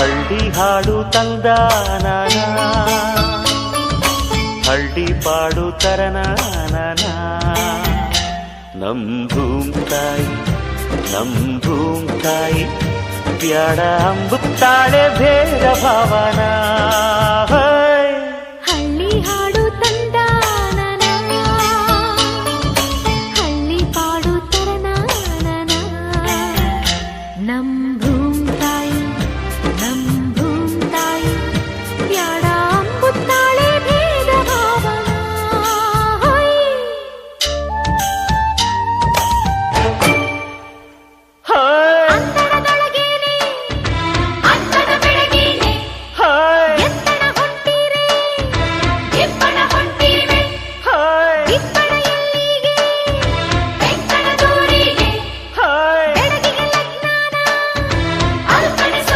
ಹಳ್ಳಿ ಹಾಡು ತಂದಾನ, ಹಳ್ಳಿ ಪಾಡು ತರನಾನ. ನಮ್ ಭೂಮ್ತಾಯಿ ನಮ್ ಭೂಮ್ತಾಯಿ ಬ್ಯಾಡ ಅಂಬುತ್ತಾಳೆ ಭೇದ ಭಾವನ.